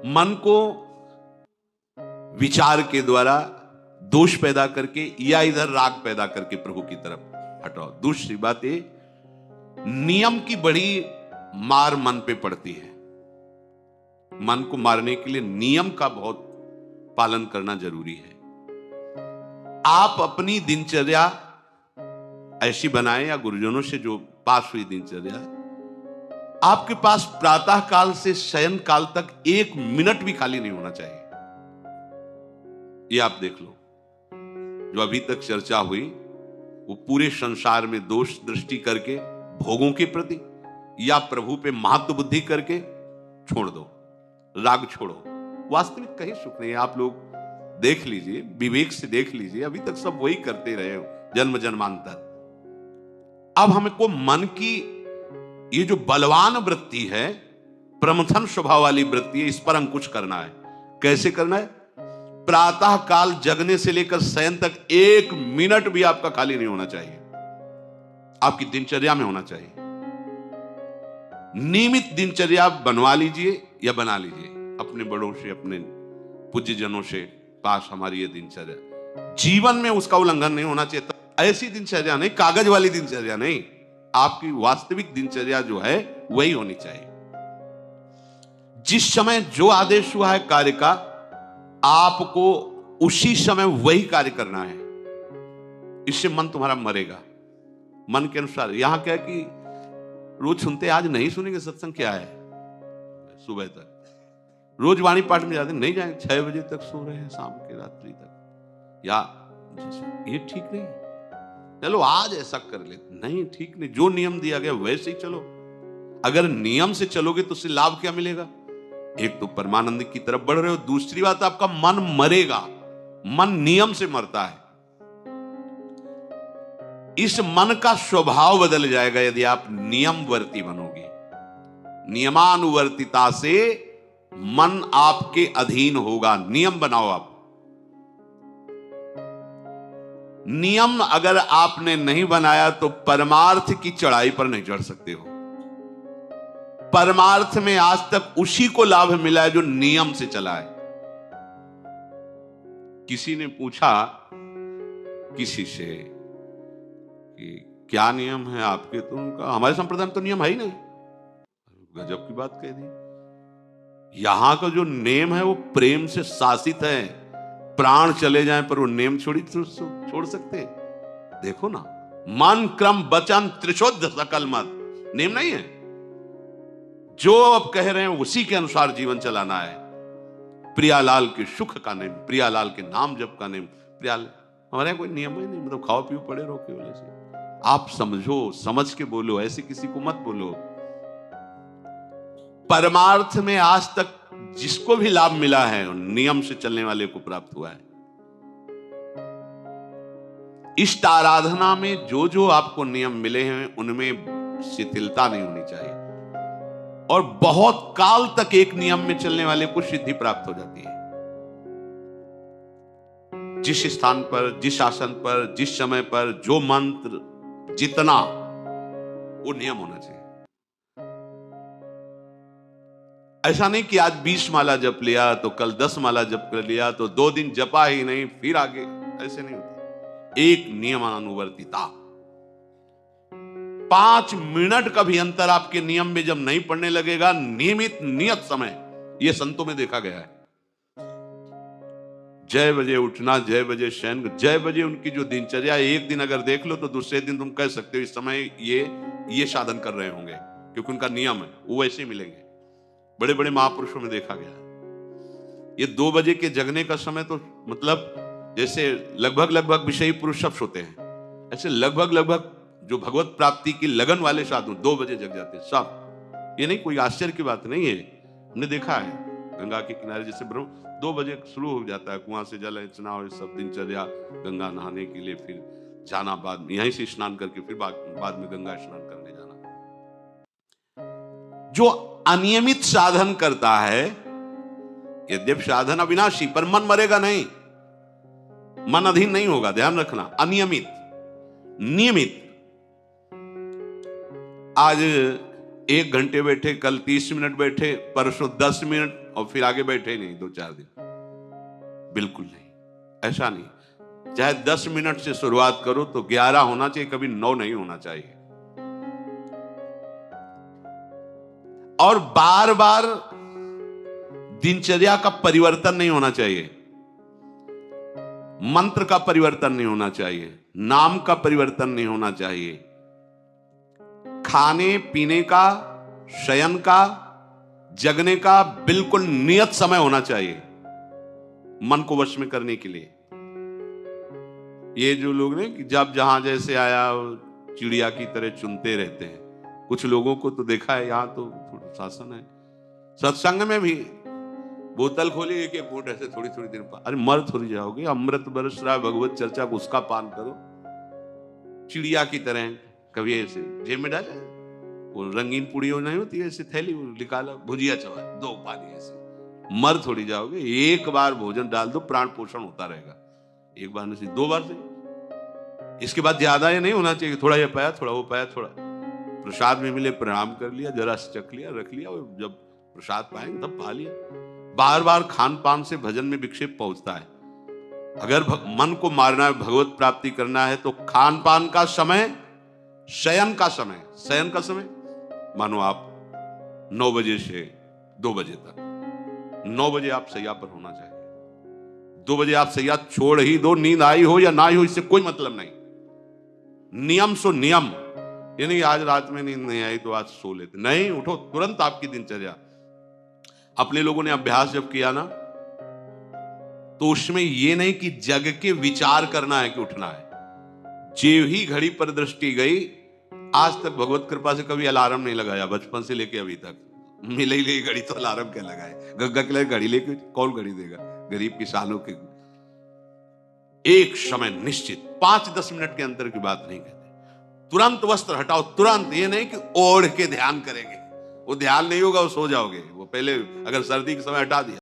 मन को विचार के द्वारा दोष पैदा करके या इधर राग पैदा करके प्रभु की तरफ हटाओ। दूसरी बात ये, नियम की बड़ी मार मन पे पड़ती है। मन को मारने के लिए नियम का बहुत पालन करना जरूरी है। आप अपनी दिनचर्या ऐसी बनाएं, या गुरुजनों से जो पास हुई दिनचर्या, आपके पास प्रातः काल से शयन काल तक 1 मिनट भी खाली नहीं होना चाहिए। ये आप देख लो, जो अभी तक चर्चा हुई वो पूरे संसार में दोष दृष्टि करके भोगों के प्रति या प्रभु पे महत्व बुद्धि करके छोड़ दो, राग छोड़ो। वास्तविक कहीं सुख नहीं है। आप लोग देख लीजिए, विवेक से देख लीजिए, अभी तक सब वही करते रहे हो जन्म जन्मांतर। अब हमको मन की ये जो बलवान वृत्ति है, प्रमथन स्वभाव वाली वृत्ति है, इस पर अंकुश करना है। कैसे करना है? प्रातः काल जगने से लेकर शयन तक 1 मिनट भी आपका खाली नहीं होना चाहिए, आपकी दिनचर्या में होना चाहिए। नियमित दिनचर्या बनवा लीजिए या बना लीजिए अपने बड़ों से, अपने पूज्य जनों से पास। हमारी ये दिनचर्या जीवन में उसका उल्लंघन नहीं होना चाहिए। ऐसी दिनचर्या नहीं, कागज वाली दिनचर्या नहीं, आपकी वास्तविक दिनचर्या जो है वही होनी चाहिए। जिस समय जो आदेश हुआ है कार्य का, आपको उसी समय वही कार्य करना है। इससे मन तुम्हारा मरेगा, मन के अनुसार। यहां क्या है कि रोज सुनते, आज नहीं सुनेंगे सत्संग, क्या है सुबह तक रोज वाणी पाठ में जाते, नहीं जाएंगे, 6 बजे तक सो रहे हैं, शाम के रात्रि तक, या ये ठीक नहीं। चलो आज ऐसा कर ले, नहीं ठीक नहीं, जो नियम दिया गया वैसे ही चलो। अगर नियम से चलोगे तो उससे लाभ क्या मिलेगा? एक तो परमानंद की तरफ बढ़ रहे हो, दूसरी बात आपका मन मरेगा। मन नियम से मरता है। इस मन का स्वभाव बदल जाएगा यदि आप नियमवर्ती बनोगे। नियमानुवर्तिता से मन आपके अधीन होगा। नियम बनाओ आप। नियम अगर आपने नहीं बनाया तो परमार्थ की चढ़ाई पर नहीं चढ़ सकते हो। परमार्थ में आज तक उसी को लाभ मिला है जो नियम से चला है। किसी ने पूछा किसी से कि क्या नियम है आपके, तो उनका हमारे संप्रदाय में तो नियम है ही नहीं। गजब की बात कह दी। यहां का जो नेम है वो प्रेम से शासित है। प्राण चले जाएं पर वो नेम छोड़ सकते? देखो ना, मन क्रम वचन त्रिशुद्ध सकल मत, नेम नहीं है। जो अब कह रहे हैं उसी के अनुसार जीवन चलाना है। प्रियालाल के सुख का नेम, प्रियालाल के नाम जप का नेम। प्रियालाल हमारे यहाँ कोई नियम ही नहीं, मतलब खाओ पियो पड़े रहो केवल ऐसे। आप समझो, समझ के बोलो, ऐसे किसी को मत बोलो। परमार्थ में आज तक जिसको भी लाभ मिला है नियम से चलने वाले को प्राप्त हुआ है। इष्ट आराधना में जो जो आपको नियम मिले हैं उनमें शिथिलता नहीं होनी चाहिए, और बहुत काल तक एक नियम में चलने वाले को सिद्धि प्राप्त हो जाती है। जिस स्थान पर, जिस आसन पर, जिस समय पर जो मंत्र जितना, वो नियम होना चाहिए। ऐसा नहीं कि आज 20 माला जप लिया तो कल 10 माला जप कर लिया तो 2 दिन जपा ही नहीं फिर आगे, ऐसे नहीं होता। एक नियमानुवर्तिता। 5 मिनट का भी अंतर आपके नियम में जब नहीं पड़ने लगेगा, नियमित नियत समय, यह संतों में देखा गया है। 6 बजे उठना, 6 बजे शयन, 6 बजे उनकी जो दिनचर्या, एक दिन अगर देख लो तो दूसरे दिन तुम कह सकते हो इस समय ये साधन कर रहे होंगे, क्योंकि उनका नियम है, वो वैसे ही मिलेंगे। बड़े बड़े महापुरुषों में देखा गया है। ये 2 बजे के जगने का समय तो मतलब जैसे लगभग विषयी पुरुष सब सोते हैं, ऐसे लगभग जो भगवत प्राप्ति की लगन वाले साधु 2 बजे जग जाते हैं सब। ये नहीं, कोई आश्चर्य की बात नहीं है। हमने देखा है गंगा के किनारे जैसे 2 बजे शुरू हो जाता है, कुआं से जल इतना और सब दिनचर्या, गंगा नहाने के लिए फिर जाना, बाद में यहीं से स्नान करके फिर बाद में गंगा स्नान करने जाना। जो अनियमित साधन करता है, यद्यपि साधन अविनाशी, पर मन मरेगा नहीं, मन अधीन नहीं होगा, ध्यान रखना। अनियमित, नियमित। आज 1 घंटे बैठे, कल 30 मिनट बैठे, परसों 10 मिनट और फिर आगे बैठे नहीं 2-4 दिन। बिल्कुल नहीं, ऐसा नहीं। चाहे 10 मिनट से शुरुआत करो तो 11 होना चाहिए, कभी 9 नहीं होना चाहिए। और बार बार दिनचर्या का परिवर्तन नहीं होना चाहिए, मंत्र का परिवर्तन नहीं होना चाहिए, नाम का परिवर्तन नहीं होना चाहिए। खाने पीने का, शयन का, जगने का बिल्कुल नियत समय होना चाहिए मन को वश में करने के लिए। ये जो लोग ने कि जब जहां जैसे आया चिड़िया की तरह चुनते रहते हैं, कुछ लोगों को तो देखा है, यहां तो थोड़ा शासन है। सत्संग में भी बोतल खोली, एक एक घूंट ऐसे थोड़ी थोड़ी देर पर, अरे मर थोड़ी जाओगे, अमृत बरस रहा है भगवत चर्चा को, उसका पान करो। चिड़िया की तरह कभी ऐसे जेब में डाले, वो रंगीन पुड़ियों नहीं होती ऐसे थैली निकाला, भुजिया चबा, 2 पानी ऐसे, मर थोड़ी जाओगे। एक बार भोजन डाल दो, प्राण पोषण होता रहेगा। एक बार नहीं, 2 बार से, इसके बाद ज्यादा ये नहीं होना चाहिए। थोड़ा ये पाया, थोड़ा वो पाया, थोड़ा प्रसाद में मिले प्रणाम कर लिया, जरा से चख लिया, रख लिया, और जब प्रसाद पाएंगे तब पा लिया। बार बार खान पान से भजन में विक्षेप पहुंचता है। अगर मन को मारना है, भगवत प्राप्ति करना है, तो खान पान का समय, शयन का समय, शयन का समय मानो आप 9 बजे से 2 बजे तक, 9 बजे आप सैया पर होना चाहिए। 2 बजे आप सैया छोड़ ही दो, नींद आई हो या ना आई हो, इससे कोई मतलब नहीं। नियम सो नियम, यानी आज रात में नींद नहीं आई तो आज सो लेते नहीं, उठो तुरंत। आपकी दिनचर्या, अपने लोगों ने अभ्यास जब किया ना, तो उसमें यह नहीं कि जग के विचार करना है कि उठना है। जे ही घड़ी पर दृष्टि गई, आज तक भगवत कृपा से कभी अलार्म नहीं लगाया, बचपन से लेके अभी तक। मिले ही ले घड़ी तो अलार्म क्या लगाए, गग्गा के लिए घड़ी लेके कौन घड़ी देगा, गरीब किसानों के। एक समय निश्चित 5-10 मिनट के अंतर की बात नहीं कहते, तुरंत वस्त्र हटाओ, तुरंत। ये नहीं कि ओढ़ के ध्यान करेंगे, वो ध्यान नहीं होगा, वो सो जाओगे। वो पहले अगर सर्दी के समय हटा दिया